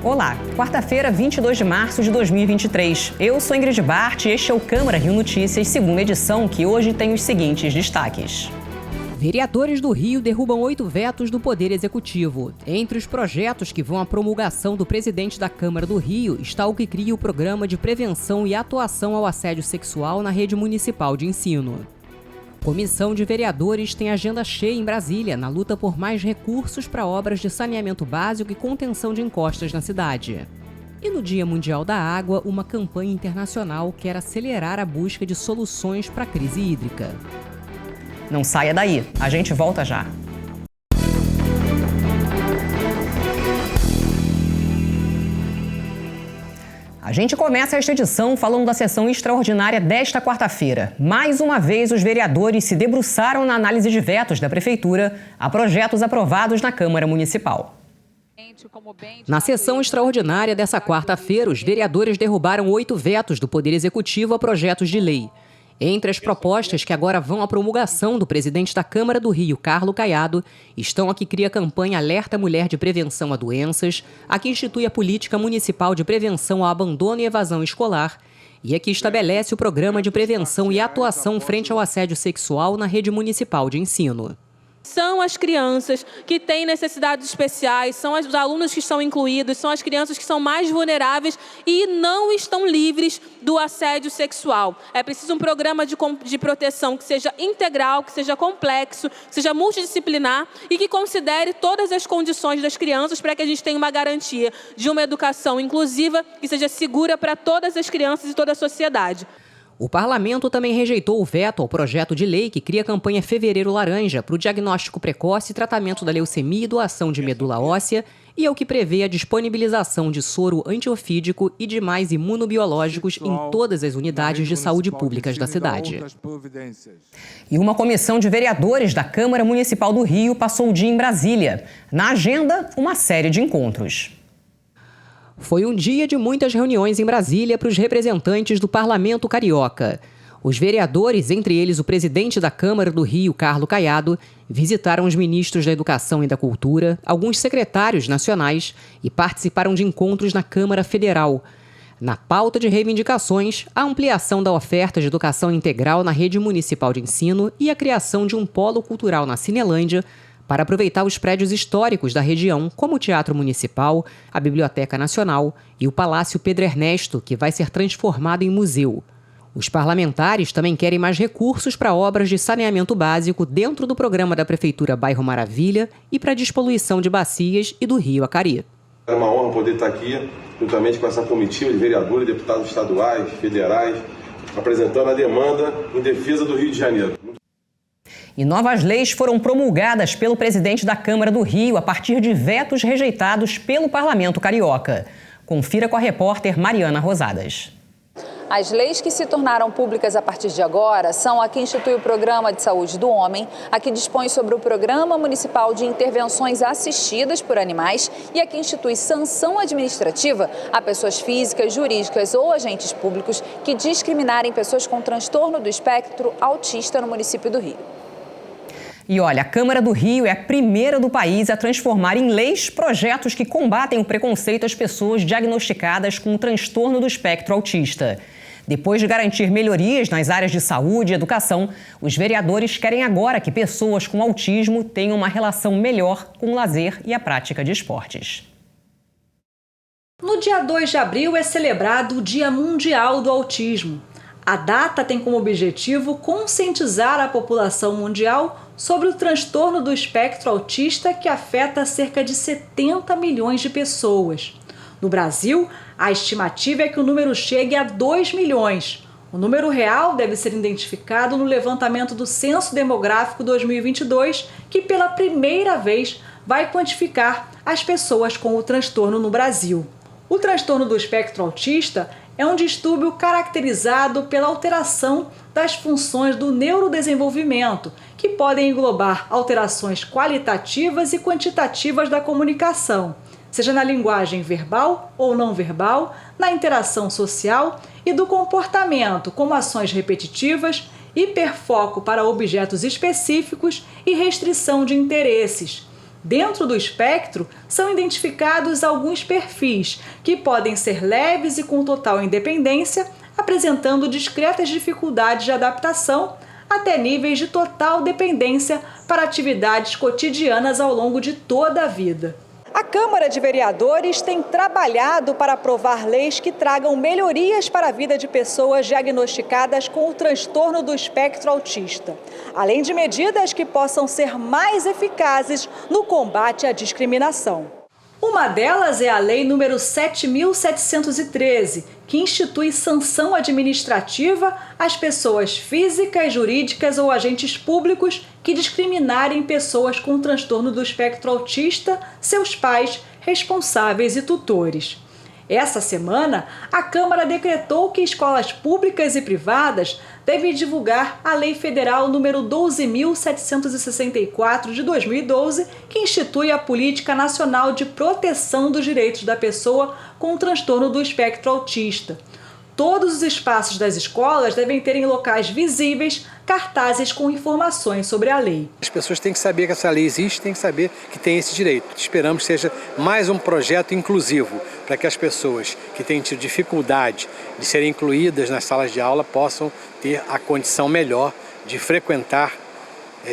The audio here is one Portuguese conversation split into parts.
Olá, quarta-feira, 22 de março de 2023. Eu sou Ingrid Bart e este é o Câmara Rio Notícias, segunda edição, que hoje tem os seguintes destaques. Vereadores do Rio derrubam 8 vetos do Poder Executivo. Entre os projetos que vão à promulgação do presidente da Câmara do Rio está o que cria o Programa de Prevenção e Atuação ao Assédio Sexual na Rede Municipal de Ensino. Comissão de vereadores tem agenda cheia em Brasília na luta por mais recursos para obras de saneamento básico e contenção de encostas na cidade. E no Dia Mundial da Água, uma campanha internacional quer acelerar a busca de soluções para a crise hídrica. Não saia daí, a gente volta já. A gente começa esta edição falando da sessão extraordinária desta quarta-feira. Mais uma vez, os vereadores se debruçaram na análise de vetos da Prefeitura a projetos aprovados na Câmara Municipal. Na sessão extraordinária dessa quarta-feira, os vereadores derrubaram 8 vetos do Poder Executivo a projetos de lei. Entre as propostas que agora vão à promulgação do presidente da Câmara do Rio, Carlos Caiado, estão a que cria a campanha Alerta Mulher de Prevenção a Doenças, a que institui a Política Municipal de Prevenção ao Abandono e Evasão Escolar e a que estabelece o Programa de Prevenção e Atuação frente ao Assédio Sexual na Rede Municipal de Ensino. São as crianças que têm necessidades especiais, são os alunos que estão incluídos, são as crianças que são mais vulneráveis e não estão livres do assédio sexual. É preciso um programa de proteção que seja integral, que seja complexo, que seja multidisciplinar e que considere todas as condições das crianças para que a gente tenha uma garantia de uma educação inclusiva que seja segura para todas as crianças e toda a sociedade. O parlamento também rejeitou o veto ao projeto de lei que cria a campanha Fevereiro Laranja para o diagnóstico precoce e tratamento da leucemia e doação de medula óssea e ao que prevê a disponibilização de soro antiofídico e demais imunobiológicos em todas as unidades de saúde públicas da cidade. E uma comissão de vereadores da Câmara Municipal do Rio passou o dia em Brasília. Na agenda, uma série de encontros. Foi um dia de muitas reuniões em Brasília para os representantes do Parlamento Carioca. Os vereadores, entre eles o presidente da Câmara do Rio, Carlos Caiado, visitaram os ministros da Educação e da Cultura, alguns secretários nacionais e participaram de encontros na Câmara Federal. Na pauta de reivindicações, a ampliação da oferta de educação integral na rede municipal de ensino e a criação de um polo cultural na Cinelândia, para aproveitar os prédios históricos da região, como o Teatro Municipal, a Biblioteca Nacional e o Palácio Pedro Ernesto, que vai ser transformado em museu. Os parlamentares também querem mais recursos para obras de saneamento básico dentro do programa da Prefeitura Bairro Maravilha e para a despoluição de bacias e do Rio Acari. É uma honra poder estar aqui, juntamente com essa comitiva de vereadores, deputados estaduais, federais, apresentando a demanda em defesa do Rio de Janeiro. E novas leis foram promulgadas pelo presidente da Câmara do Rio a partir de vetos rejeitados pelo Parlamento Carioca. Confira com a repórter Mariana Rosadas. As leis que se tornaram públicas a partir de agora são a que institui o Programa de Saúde do Homem, a que dispõe sobre o Programa Municipal de Intervenções Assistidas por Animais e a que institui sanção administrativa a pessoas físicas, jurídicas ou agentes públicos que discriminarem pessoas com transtorno do espectro autista no município do Rio. E olha, a Câmara do Rio é a primeira do país a transformar em leis projetos que combatem o preconceito às pessoas diagnosticadas com o transtorno do espectro autista. Depois de garantir melhorias nas áreas de saúde e educação, os vereadores querem agora que pessoas com autismo tenham uma relação melhor com o lazer e a prática de esportes. No dia 2 de abril é celebrado o Dia Mundial do Autismo. A data tem como objetivo conscientizar a população mundial sobre o transtorno do espectro autista que afeta cerca de 70 milhões de pessoas. No Brasil, a estimativa é que o número chegue a 2 milhões. O número real deve ser identificado no levantamento do Censo Demográfico 2022, que pela primeira vez vai quantificar as pessoas com o transtorno no Brasil. O transtorno do espectro autista é um distúrbio caracterizado pela alteração das funções do neurodesenvolvimento, que podem englobar alterações qualitativas e quantitativas da comunicação, seja na linguagem verbal ou não verbal, na interação social e do comportamento, como ações repetitivas, hiperfoco para objetos específicos e restrição de interesses. Dentro do espectro, são identificados alguns perfis que podem ser leves e com total independência, apresentando discretas dificuldades de adaptação, até níveis de total dependência para atividades cotidianas ao longo de toda a vida. A Câmara de Vereadores tem trabalhado para aprovar leis que tragam melhorias para a vida de pessoas diagnosticadas com o transtorno do espectro autista, além de medidas que possam ser mais eficazes no combate à discriminação. Uma delas é a Lei nº 7.713, que institui sanção administrativa às pessoas físicas, jurídicas ou agentes públicos que discriminarem pessoas com transtorno do espectro autista, seus pais, responsáveis e tutores. Essa semana, a Câmara decretou que escolas públicas e privadas devem divulgar a Lei Federal nº 12.764 de 2012, que institui a Política Nacional de Proteção dos Direitos da Pessoa com transtorno do espectro autista. Todos os espaços das escolas devem ter em locais visíveis cartazes com informações sobre a lei. As pessoas têm que saber que essa lei existe, têm que saber que tem esse direito. Esperamos que seja mais um projeto inclusivo para que as pessoas que têm tido dificuldade de serem incluídas nas salas de aula possam ter a condição melhor de frequentar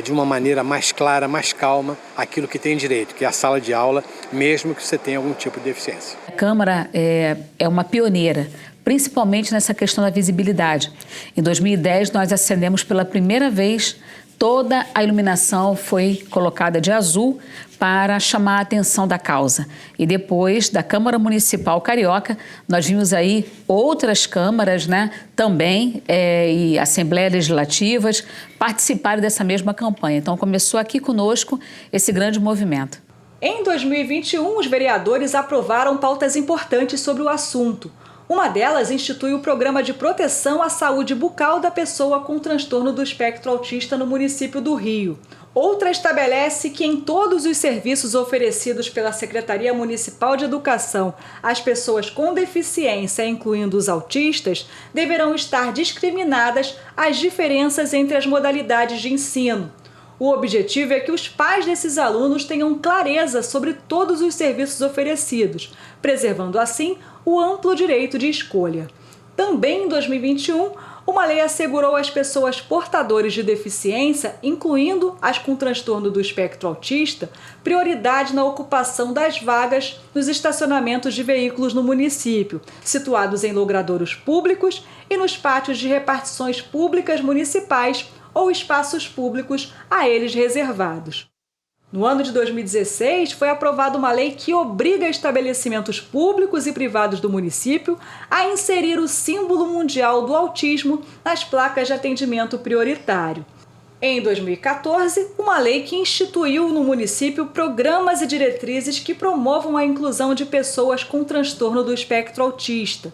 de uma maneira mais clara, mais calma, aquilo que tem direito, que é a sala de aula, mesmo que você tenha algum tipo de deficiência. A Câmara é uma pioneira, principalmente nessa questão da visibilidade. Em 2010, nós acendemos pela primeira vez, toda a iluminação foi colocada de azul para chamar a atenção da causa. E depois, da Câmara Municipal Carioca, nós vimos aí outras câmaras, também, e Assembleias Legislativas participarem dessa mesma campanha. Então, começou aqui conosco esse grande movimento. Em 2021, os vereadores aprovaram pautas importantes sobre o assunto. Uma delas institui o Programa de Proteção à Saúde Bucal da Pessoa com Transtorno do Espectro Autista no município do Rio. Outra estabelece que em todos os serviços oferecidos pela Secretaria Municipal de Educação, as pessoas com deficiência, incluindo os autistas, deverão estar discriminadas as diferenças entre as modalidades de ensino. O objetivo é que os pais desses alunos tenham clareza sobre todos os serviços oferecidos, preservando assim o amplo direito de escolha. Também em 2021, uma lei assegurou às pessoas portadoras de deficiência, incluindo as com transtorno do espectro autista, prioridade na ocupação das vagas nos estacionamentos de veículos no município, situados em logradouros públicos e nos pátios de repartições públicas municipais ou espaços públicos a eles reservados. No ano de 2016, foi aprovada uma lei que obriga estabelecimentos públicos e privados do município a inserir o símbolo mundial do autismo nas placas de atendimento prioritário. Em 2014, uma lei que instituiu no município programas e diretrizes que promovam a inclusão de pessoas com transtorno do espectro autista.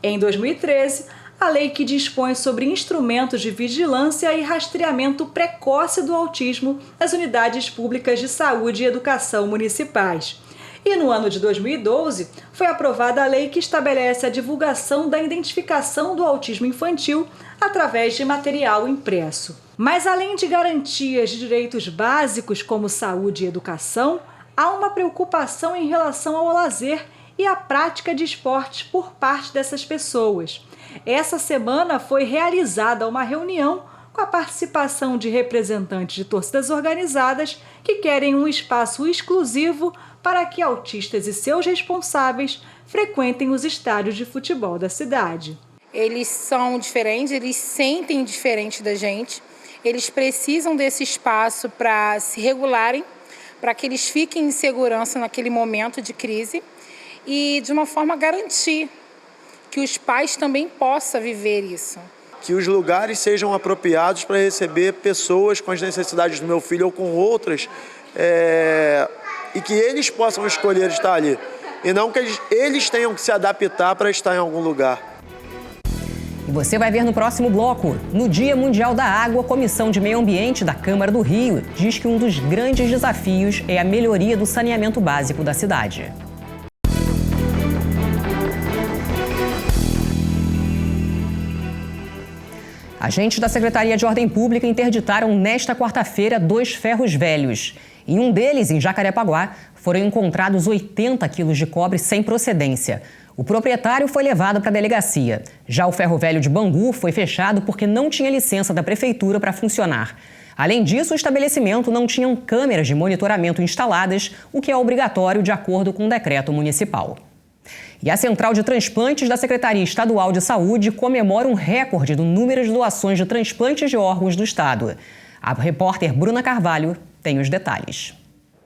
Em 2013, a lei que dispõe sobre instrumentos de vigilância e rastreamento precoce do autismo nas unidades públicas de saúde e educação municipais. E no ano de 2012, foi aprovada a lei que estabelece a divulgação da identificação do autismo infantil através de material impresso. Mas além de garantias de direitos básicos como saúde e educação, há uma preocupação em relação ao lazer e à prática de esportes por parte dessas pessoas. Essa semana foi realizada uma reunião com a participação de representantes de torcidas organizadas que querem um espaço exclusivo para que autistas e seus responsáveis frequentem os estádios de futebol da cidade. Eles são diferentes, eles sentem diferente da gente, eles precisam desse espaço para se regularem, para que eles fiquem em segurança naquele momento de crise e de uma forma garantir que os pais também possam viver isso. Que os lugares sejam apropriados para receber pessoas com as necessidades do meu filho ou com outras, e que eles possam escolher estar ali, e não que eles tenham que se adaptar para estar em algum lugar. E você vai ver no próximo bloco. No Dia Mundial da Água, a Comissão de Meio Ambiente da Câmara do Rio diz que um dos grandes desafios é a melhoria do saneamento básico da cidade. Agentes da Secretaria de Ordem Pública interditaram nesta quarta-feira 2 ferros velhos. Em um deles, em Jacarepaguá, foram encontrados 80 quilos de cobre sem procedência. O proprietário foi levado para a delegacia. Já o ferro velho de Bangu foi fechado porque não tinha licença da prefeitura para funcionar. Além disso, o estabelecimento não tinha câmeras de monitoramento instaladas, o que é obrigatório de acordo com o decreto municipal. E a Central de Transplantes da Secretaria Estadual de Saúde comemora um recorde do número de doações de transplantes de órgãos do estado. A repórter Bruna Carvalho tem os detalhes.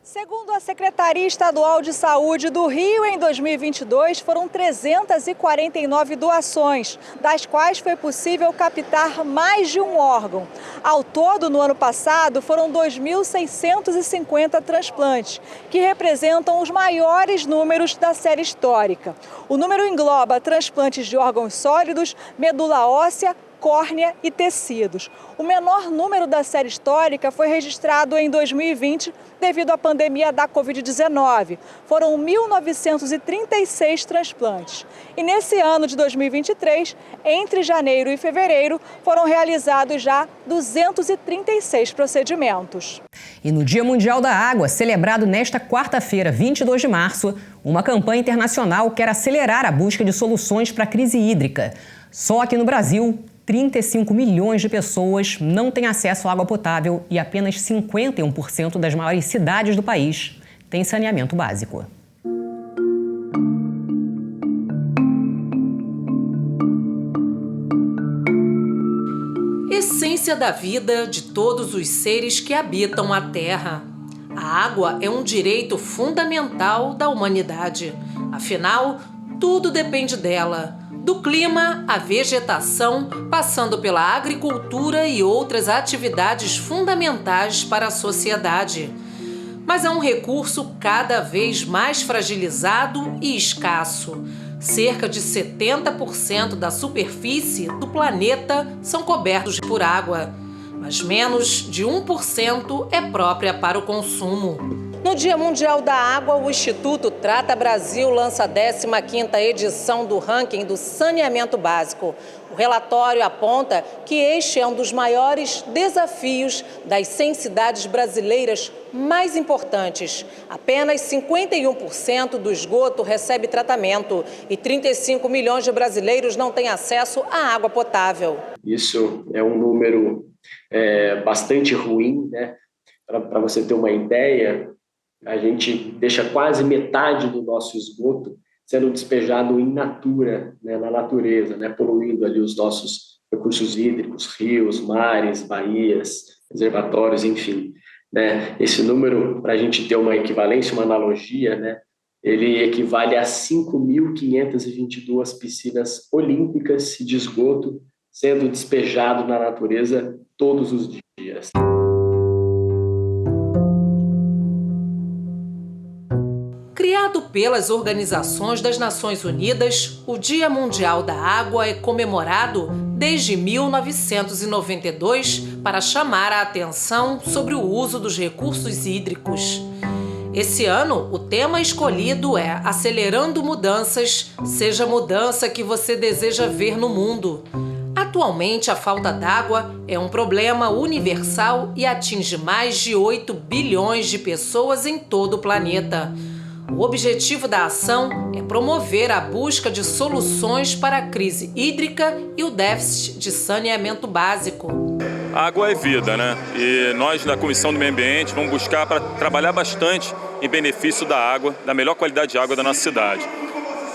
Segundo a Secretaria Estadual de Saúde do Rio, em 2022 foram 349 doações, das quais foi possível captar mais de um órgão. Ao todo, no ano passado, foram 2.650 transplantes, que representam os maiores números da série histórica. O número engloba transplantes de órgãos sólidos, medula óssea, córnea e tecidos. O menor número da série histórica foi registrado em 2020 devido à pandemia da Covid-19. Foram 1.936 transplantes. E nesse ano de 2023, entre janeiro e fevereiro, foram realizados já 236 procedimentos. E no Dia Mundial da Água, celebrado nesta quarta-feira, 22 de março, uma campanha internacional quer acelerar a busca de soluções para a crise hídrica. Só aqui no Brasil, 35 milhões de pessoas não têm acesso à água potável e apenas 51% das maiores cidades do país têm saneamento básico. Essência da vida de todos os seres que habitam a Terra. A água é um direito fundamental da humanidade. Afinal, tudo depende dela. Do clima, à vegetação, passando pela agricultura e outras atividades fundamentais para a sociedade. Mas é um recurso cada vez mais fragilizado e escasso. Cerca de 70% da superfície do planeta são cobertos por água, mas menos de 1% é própria para o consumo. No Dia Mundial da Água, o Instituto Trata Brasil lança a 15ª edição do ranking do saneamento básico. O relatório aponta que este é um dos maiores desafios das 100 cidades brasileiras mais importantes. Apenas 51% do esgoto recebe tratamento e 35 milhões de brasileiros não têm acesso à água potável. Isso é um número bastante ruim, né? Para você ter uma ideia, a gente deixa quase metade do nosso esgoto sendo despejado in natura, né, na natureza, né, poluindo ali os nossos recursos hídricos, rios, mares, baías, reservatórios, enfim. Né? Esse número, para a gente ter uma equivalência, uma analogia, né, ele equivale a 5.522 piscinas olímpicas de esgoto sendo despejado na natureza todos os dias. Criado pelas Organizações das Nações Unidas, o Dia Mundial da Água é comemorado desde 1992 para chamar a atenção sobre o uso dos recursos hídricos. Esse ano, o tema escolhido é Acelerando Mudanças, seja a mudança que você deseja ver no mundo. Atualmente, a falta d'água é um problema universal e atinge mais de 8 bilhões de pessoas em todo o planeta. O objetivo da ação é promover a busca de soluções para a crise hídrica e o déficit de saneamento básico. A água é vida, né? E nós, da Comissão do Meio Ambiente, vamos buscar para trabalhar bastante em benefício da água, da melhor qualidade de água da nossa cidade.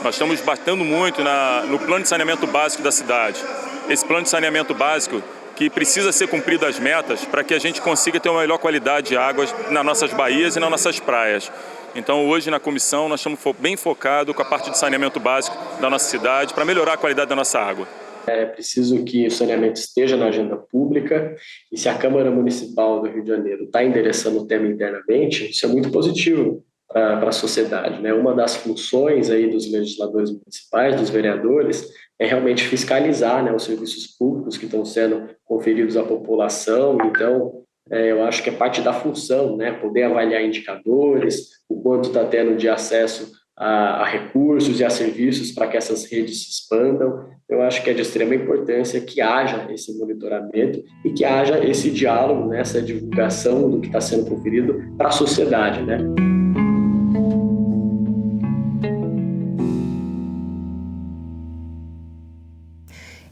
Nós estamos batendo muito no plano de saneamento básico da cidade. Esse plano de saneamento básico que precisa ser cumprido as metas para que a gente consiga ter uma melhor qualidade de água nas nossas baías e nas nossas praias. Então, hoje, na comissão, nós estamos bem focados com a parte de saneamento básico da nossa cidade para melhorar a qualidade da nossa água. É preciso que o saneamento esteja na agenda pública e se a Câmara Municipal do Rio de Janeiro está endereçando o tema internamente, isso é muito positivo para a sociedade, né? Uma das funções aí dos legisladores municipais, dos vereadores, é realmente fiscalizar, né, os serviços públicos que estão sendo conferidos à população. Então, eu acho que é parte da função, né, poder avaliar indicadores, o quanto está tendo de acesso a recursos e a serviços para que essas redes se expandam. Eu acho que é de extrema importância que haja esse monitoramento e que haja esse diálogo, né, essa divulgação do que está sendo conferido para a sociedade, né?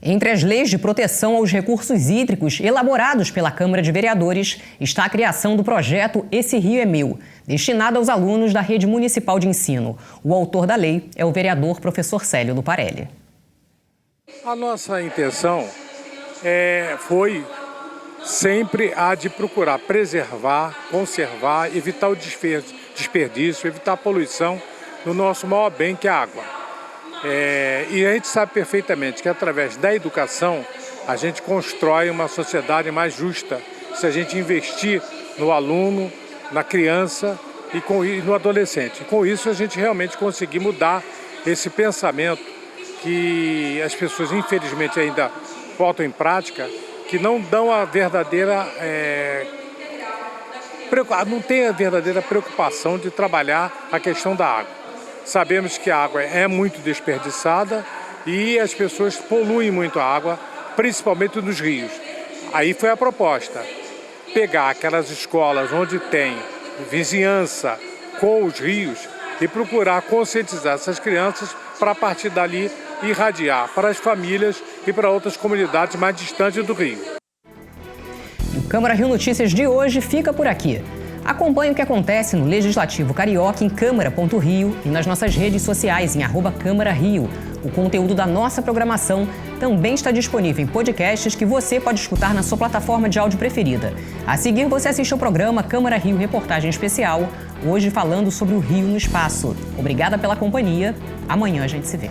Entre as leis de proteção aos recursos hídricos elaborados pela Câmara de Vereadores está a criação do projeto Esse Rio é Meu, destinado aos alunos da Rede Municipal de Ensino. O autor da lei é o vereador professor Célio Luparelli. A nossa intenção foi sempre a de procurar preservar, conservar, evitar o desperdício, evitar a poluição no nosso maior bem, que é a água. E a gente sabe perfeitamente que através da educação a gente constrói uma sociedade mais justa se a gente investir no aluno, na criança e no adolescente. Com isso a gente realmente conseguir mudar esse pensamento que as pessoas infelizmente ainda botam em prática, que não dão a verdadeira não tem a verdadeira preocupação de trabalhar a questão da água. Sabemos que a água é muito desperdiçada e as pessoas poluem muito a água, principalmente nos rios. Aí foi a proposta, pegar aquelas escolas onde tem vizinhança com os rios e procurar conscientizar essas crianças para, a partir dali, irradiar para as famílias e para outras comunidades mais distantes do rio. O Câmara Rio Notícias de hoje fica por aqui. Acompanhe o que acontece no Legislativo Carioca em câmara.rio e nas nossas redes sociais em @CâmaraRio. O conteúdo da nossa programação também está disponível em podcasts que você pode escutar na sua plataforma de áudio preferida. A seguir, você assiste ao programa Câmara Rio Reportagem Especial, hoje falando sobre o Rio no Espaço. Obrigada pela companhia. Amanhã a gente se vê.